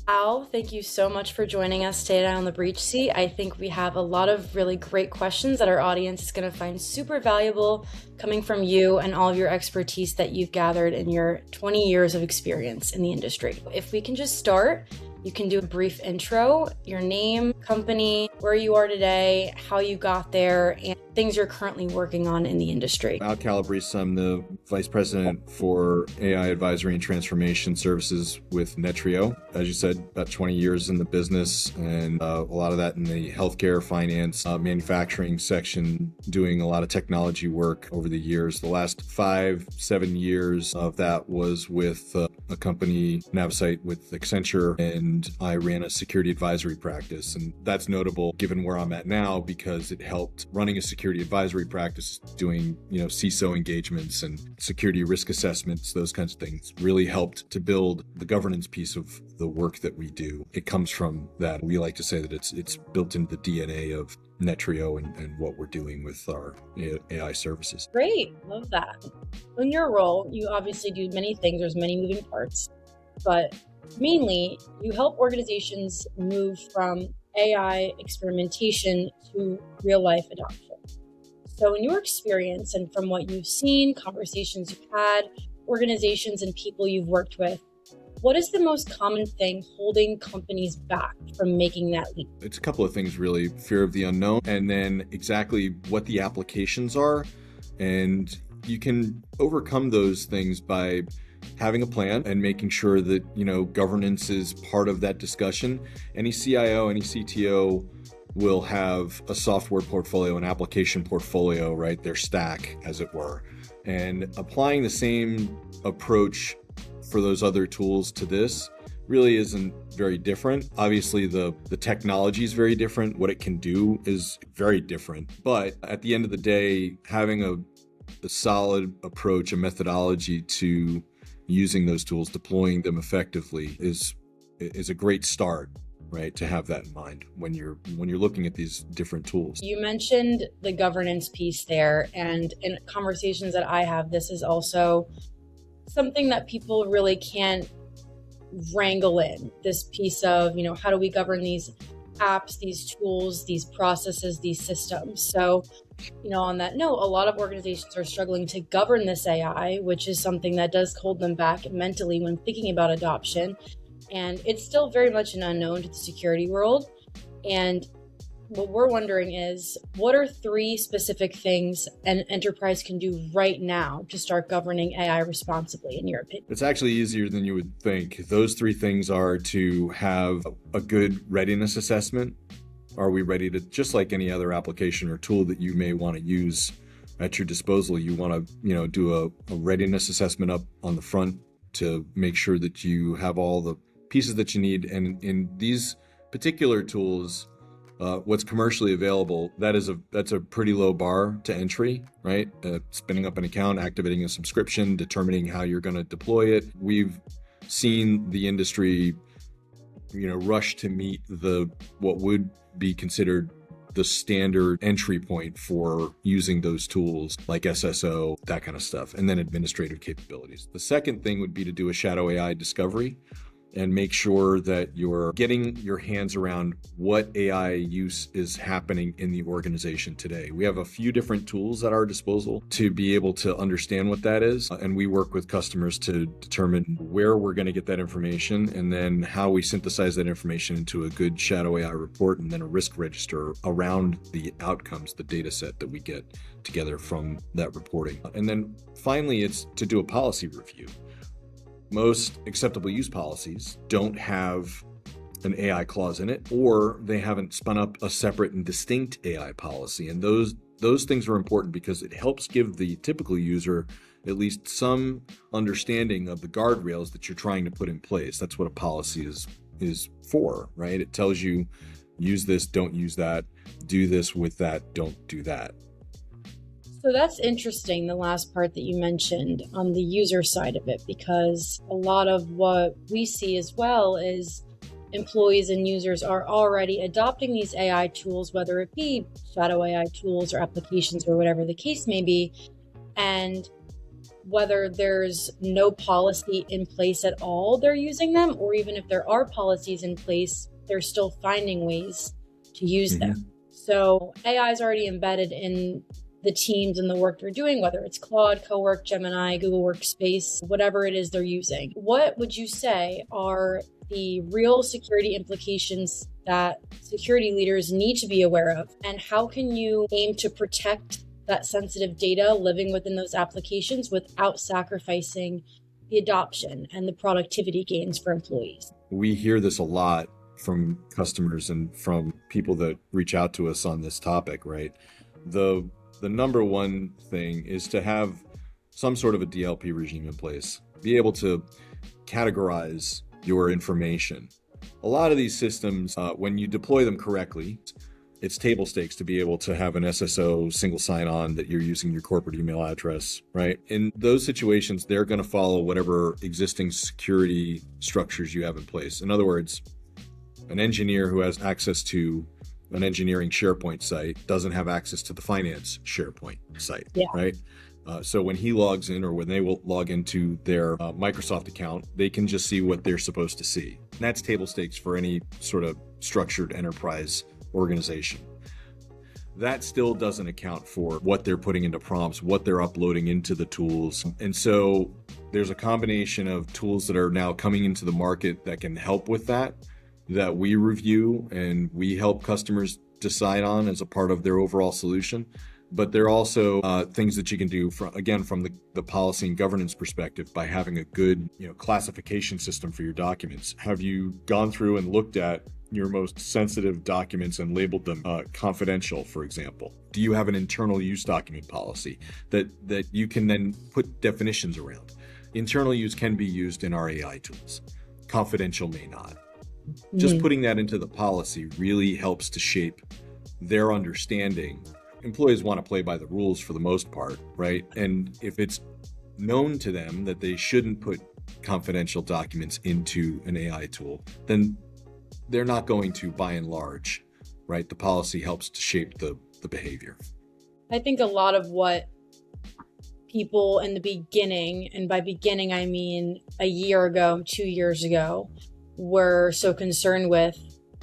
Al, thank you so much for joining us today on the Breach Seat. I think we have a lot of really great questions that our audience is going to find super valuable coming from you and all of your expertise that you've gathered in your 20 years of experience in the industry. If we can just start, you can do a brief intro, your name, company, where you are today, how you got there, and things you're currently working on in the industry. Al Calabrese, I'm the Vice President for AI Advisory and Transformation Services with Netrio. As you said, about 20 years in the business and a lot of that in the healthcare, finance, manufacturing section, doing a lot of technology work over the years. The last 5-7 years of that was with a company, Navisite, with Accenture, and I ran a security advisory practice. And that's notable given where I'm at now because it helped running a security advisory practice, doing, CISO engagements and security risk assessments, those kinds of things, really helped to build the governance piece of the work that we do. It comes from that. We like to say that it's built into the DNA of Netrio and what we're doing with our AI services. Great, love that. In your role, you obviously do many things. There's many moving parts, but mainly you help organizations move from AI experimentation to real life adoption. So in your experience and from what you've seen, conversations you've had, organizations and people you've worked with, what is the most common thing holding companies back from making that leap? It's a couple of things, really. Fear of the unknown, and then exactly what the applications are. And you can overcome those things by having a plan and making sure that, governance is part of that discussion. Any CIO, any CTO will have a software portfolio, an application portfolio, right? Their stack, as it were. And applying the same approach for those other tools to this really isn't very different. Obviously, the technology is very different. What it can do is very different. But at the end of the day, having a solid approach, a methodology to using those tools, deploying them effectively is a great start, right? To have that in mind when you're looking at these different tools. You mentioned the governance piece there, and in conversations that I have, this is also something that people really can't wrangle in, this piece of, how do we govern these apps, these tools, these processes, these systems. So, on that note, a lot of organizations are struggling to govern this AI, which is something that does hold them back mentally when thinking about adoption. And it's still very much an unknown to the security world. And what we're wondering is, what are 3 specific things an enterprise can do right now to start governing AI responsibly, in your opinion? It's actually easier than you would think. Those 3 things are to have a good readiness assessment. Are we ready to, just like any other application or tool that you may want to use at your disposal, you want to, do a readiness assessment up on the front to make sure that you have all the pieces that you need. And in these particular tools, what's commercially available, that's a pretty low bar to entry, right? Spinning up an account, activating a subscription, determining how you're going to deploy it. We've seen the industry, rush to meet what would be considered the standard entry point for using those tools like SSO, that kind of stuff, and then administrative capabilities. The second thing would be to do a shadow AI discovery and make sure that you're getting your hands around what AI use is happening in the organization today. We have a few different tools at our disposal to be able to understand what that is. And we work with customers to determine where we're going to get that information and then how we synthesize that information into a good shadow AI report and then a risk register around the outcomes, the data set that we get together from that reporting. And then finally, it's to do a policy review. Most acceptable use policies don't have an AI clause in it, or they haven't spun up a separate and distinct AI policy. And those things are important because it helps give the typical user at least some understanding of the guardrails that you're trying to put in place. That's what a policy is for, right? It tells you, use this, don't use that, do this with that, don't do that. So that's interesting, the last part that you mentioned on the user side of it, because a lot of what we see as well is employees and users are already adopting these AI tools, whether it be shadow AI tools or applications or whatever the case may be. And whether there's no policy in place at all, they're using them, or even if there are policies in place, they're still finding ways to use them. So AI is already embedded in the teams and the work they're doing, whether it's Claude, Cowork, Gemini, Google Workspace, whatever it is they're using. What would you say are the real security implications that security leaders need to be aware of? And how can you aim to protect that sensitive data living within those applications without sacrificing the adoption and the productivity gains for employees? We hear this a lot from customers and from people that reach out to us on this topic, right? The number one thing is to have some sort of a DLP regime in place, be able to categorize your information. A lot of these systems, when you deploy them correctly, it's table stakes to be able to have an SSO single sign-on that you're using your corporate email address, right? In those situations, they're going to follow whatever existing security structures you have in place. In other words, an engineer who has access to an engineering SharePoint site doesn't have access to the finance SharePoint site, right? So when he logs in, or when they will log into their Microsoft account, they can just see what they're supposed to see. And that's table stakes for any sort of structured enterprise organization. That still doesn't account for what they're putting into prompts, what they're uploading into the tools. And so there's a combination of tools that are now coming into the market that can help with that we review and we help customers decide on as a part of their overall solution. But there are also things that you can do from the policy and governance perspective by having a good, classification system for your documents. Have you gone through and looked at your most sensitive documents and labeled them confidential, for example? Do you have an internal use document policy that you can then put definitions around? Internal use can be used in our AI tools. Confidential may not. Just putting that into the policy really helps to shape their understanding. Employees want to play by the rules for the most part, right? And if it's known to them that they shouldn't put confidential documents into an AI tool, then they're not going to, by and large, right? The policy helps to shape the behavior. I think a lot of what people in the beginning, and by beginning, I mean a year ago, 2 years ago, were so concerned with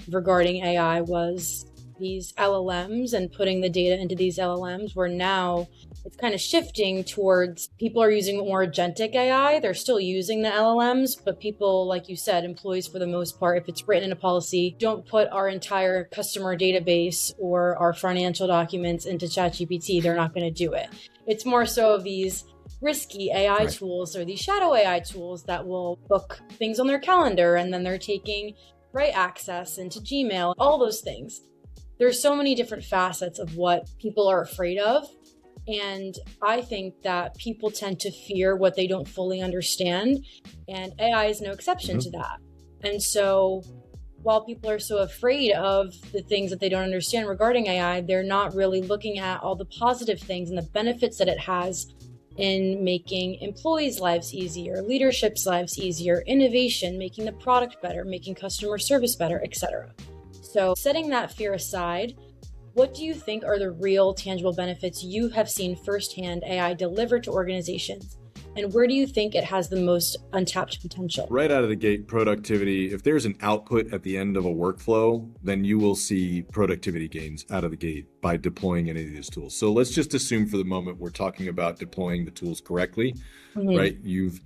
regarding AI was these LLMs and putting the data into these LLMs, where now it's kind of shifting towards people are using more agentic AI. They're still using the LLMs, but people, like you said, employees for the most part, if it's written in a policy, don't put our entire customer database or our financial documents into ChatGPT. They're not going to do it. It's more so of these risky AI tools or these shadow AI tools that will book things on their calendar, and then they're taking write access into Gmail, all those things. There's so many different facets of what people are afraid of. And I think that people tend to fear what they don't fully understand. And AI is no exception to that. And so while people are so afraid of the things that they don't understand regarding AI, they're not really looking at all the positive things and the benefits that it has in making employees' lives easier, leadership's lives easier, innovation, making the product better, making customer service better, etc. So setting that fear aside, what do you think are the real tangible benefits you have seen firsthand AI deliver to organizations? And where do you think it has the most untapped potential? Right out of the gate, productivity. If there's an output at the end of a workflow, then you will see productivity gains out of the gate by deploying any of these tools. So let's just assume for the moment we're talking about deploying the tools correctly, right? You've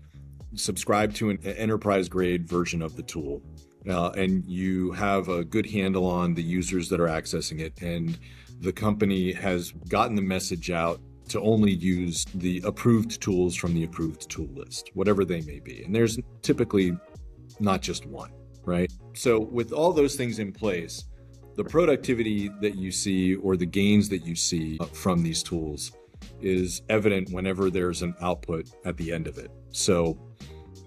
subscribed to an enterprise grade version of the tool. And you have a good handle on the users that are accessing it, and the company has gotten the message out to only use the approved tools from the approved tool list, whatever they may be. And there's typically not just one, right? So with all those things in place, the productivity that you see or the gains that you see from these tools is evident whenever there's an output at the end of it. So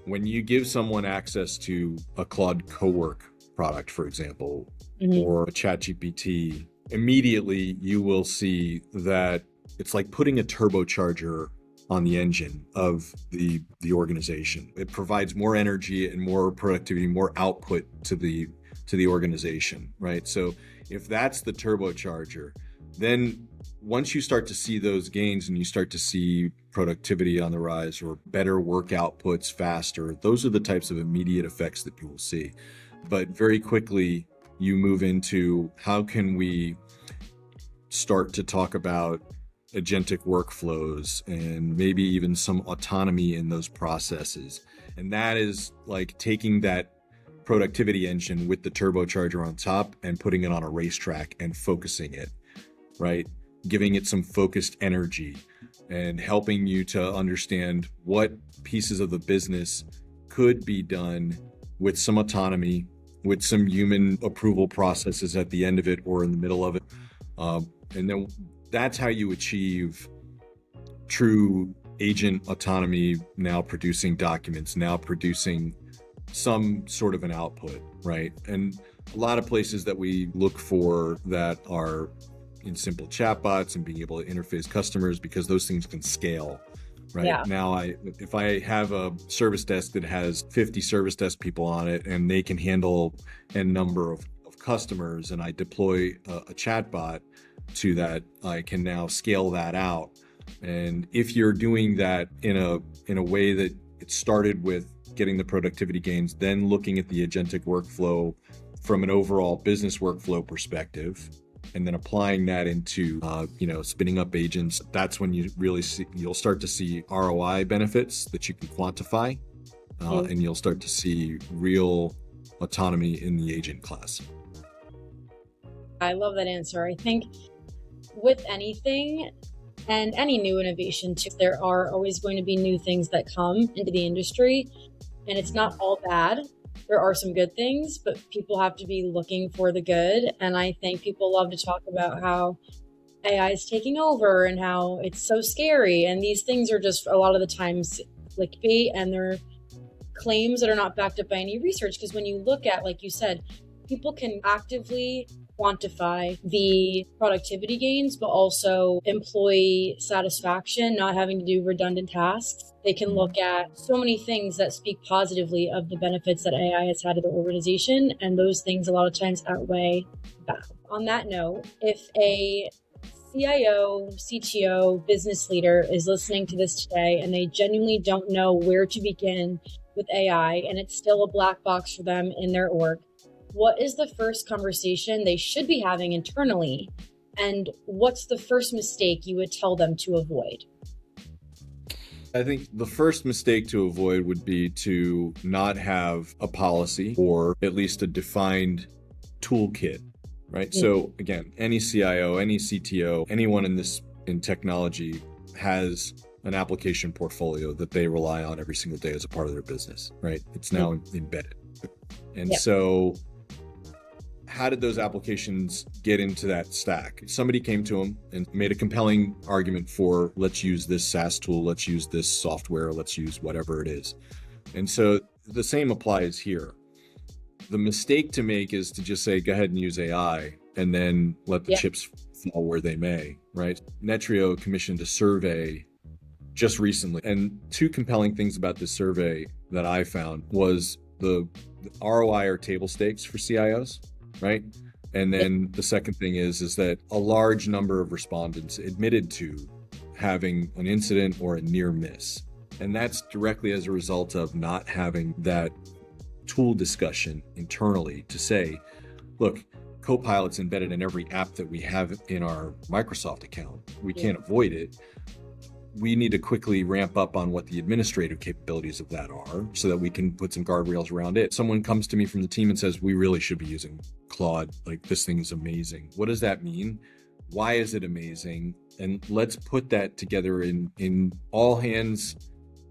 when you give someone access to a Claude Cowork product, for example, or a ChatGPT, immediately you will see that it's like putting a turbocharger on the engine of the organization. It provides more energy and more productivity, more output to the organization, right? So if that's the turbocharger, Then once you start to see those gains and you start to see productivity on the rise or better work outputs faster, those are the types of immediate effects that you will see. But very quickly, you move into how can we start to talk about agentic workflows and maybe even some autonomy in those processes. And that is like taking that productivity engine with the turbocharger on top and putting it on a racetrack and focusing it, right? Giving it some focused energy and helping you to understand what pieces of the business could be done with some autonomy, with some human approval processes at the end of it or in the middle of it. And then that's how you achieve true agent autonomy, now producing documents, now producing some sort of an output, right? And a lot of places that we look for that are in simple chatbots and being able to interface customers, because those things can scale, right? Yeah. Now, if I have a service desk that has 50 service desk people on it and they can handle a number of customers, and I deploy a chatbot to that, I can now scale that out. And if you're doing that in a way that it started with getting the productivity gains, then looking at the agentic workflow from an overall business workflow perspective, and then applying that into spinning up agents, that's when you'll start to see ROI benefits that you can quantify, and you'll start to see real autonomy in the agent class. I love that answer. I think with anything and any new innovation too, there are always going to be new things that come into the industry, and it's not all bad. There are some good things, but people have to be looking for the good. And I think people love to talk about how AI is taking over and how it's so scary. And these things are just a lot of the times clickbait, and they're claims that are not backed up by any research. Because when you look at, like you said, people can actively quantify the productivity gains, but also employee satisfaction, not having to do redundant tasks. They can look at so many things that speak positively of the benefits that AI has had to the organization, and those things a lot of times outweigh bad. On that note, if a CIO, CTO, business leader is listening to this today and they genuinely don't know where to begin with AI, and it's still a black box for them in their org, what is the first conversation they should be having internally? And what's the first mistake you would tell them to avoid? I think the first mistake to avoid would be to not have a policy or at least a defined toolkit, right? Mm-hmm. So again, any CIO, any CTO, anyone in technology has an application portfolio that they rely on every single day as a part of their business, right? It's now embedded. And so how did those applications get into that stack? Somebody came to them and made a compelling argument for, let's use this SaaS tool, let's use this software, let's use whatever it is. And so the same applies here. The mistake to make is to just say, go ahead and use AI and then let the chips fall where they may, right? Netrio commissioned a survey just recently. And two compelling things about this survey that I found was the ROI or table stakes for CIOs, right? And then the second thing is that a large number of respondents admitted to having an incident or a near miss. And that's directly as a result of not having that tool discussion internally to say, look, Copilot's embedded in every app that we have in our Microsoft account. We can't avoid it. We need to quickly ramp up on what the administrative capabilities of that are so that we can put some guardrails around it. Someone comes to me from the team and says, we really should be using Claude. Like, this thing is amazing. What does that mean? Why is it amazing? And let's put that together in all hands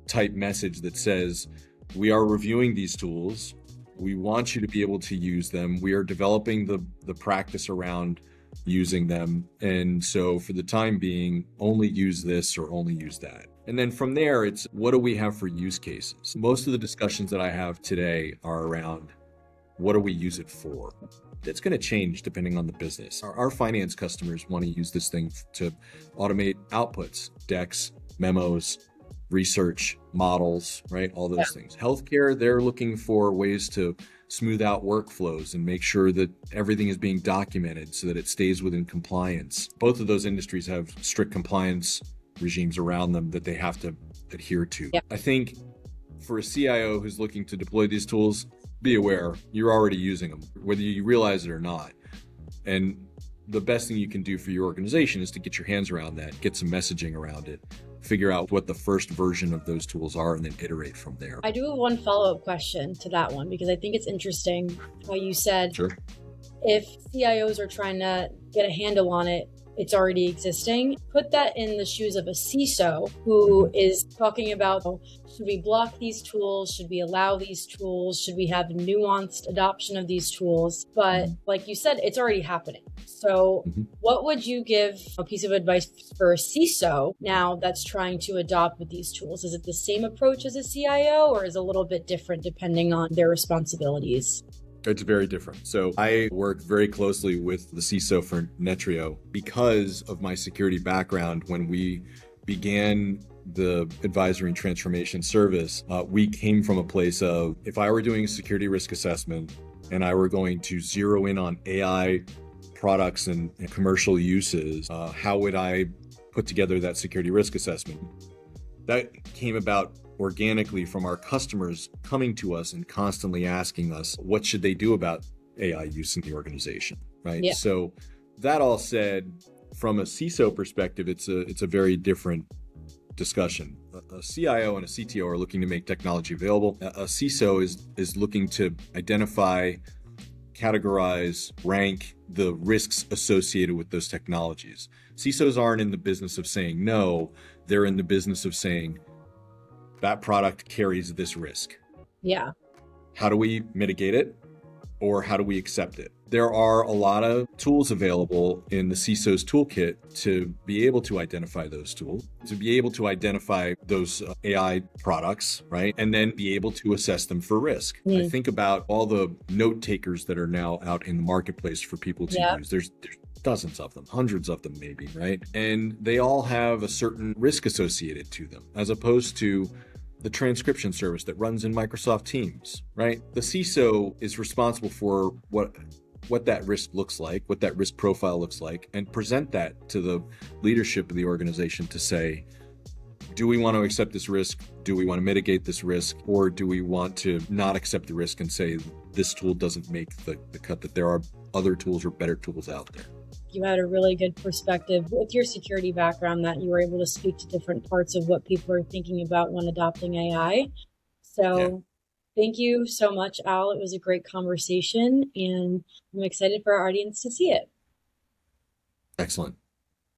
type message that says, we are reviewing these tools. We want you to be able to use them. We are developing the practice around using them. And so for the time being, only use this or only use that. And then from there, it's what do we have for use cases? Most of the discussions that I have today are around what do we use it for? That's going to change depending on the business. Our finance customers want to use this thing to automate outputs, decks, memos, research, models, right? All those things. Healthcare, they're looking for ways to smooth out workflows and make sure that everything is being documented so that it stays within compliance. Both of those industries have strict compliance regimes around them that they have to adhere to. Yeah. I think for a CIO who's looking to deploy these tools, be aware you're already using them, whether you realize it or not. And the best thing you can do for your organization is to get your hands around that, get some messaging around it, figure out what the first version of those tools are, and then iterate from there. I do have one follow-up question to that one, because I think it's interesting how you said, Sure. If CIOs are trying to get a handle on it, it's already existing. Put that in the shoes of a CISO who is talking about, should we block these tools? Should we allow these tools? Should we have nuanced adoption of these tools? But like you said, it's already happening. So what would you give a piece of advice for a CISO now that's trying to adopt with these tools? Is it the same approach as a CIO, or is it a little bit different depending on their responsibilities? It's very different. So I work very closely with the CISO for Netrio because of my security background. When we began the advisory and transformation service, we came from a place of, if I were doing a security risk assessment and I were going to zero in on AI products and commercial uses, how would I put together that security risk assessment? That came about organically from our customers coming to us and constantly asking us, what should they do about AI use in the organization, right? Yeah. So that all said, from a CISO perspective, it's a very different discussion. A CIO and a CTO are looking to make technology available. A CISO is looking to identify, categorize, rank the risks associated with those technologies. CISOs aren't in the business of saying no, they're in the business of saying, that product carries this risk. Yeah. How do we mitigate it? Or how do we accept it? There are a lot of tools available in the CISO's toolkit to be able to identify those tools, to be able to identify those AI products, right? And then be able to assess them for risk. I think about all the note takers that are now out in the marketplace for people to use. There's dozens of them, hundreds of them maybe, right? And they all have a certain risk associated to them, as opposed to the transcription service that runs in Microsoft Teams, right? The CISO is responsible for what that risk looks like, what that risk profile looks like, and present that to the leadership of the organization to say, do we want to accept this risk? Do we want to mitigate this risk? Or do we want to not accept the risk and say this tool doesn't make the cut, that there are other tools or better tools out there? You had a really good perspective with your security background, that you were able to speak to different parts of what people are thinking about when adopting AI. So Thank you so much, Al. It was a great conversation, and I'm excited for our audience to see it. Excellent.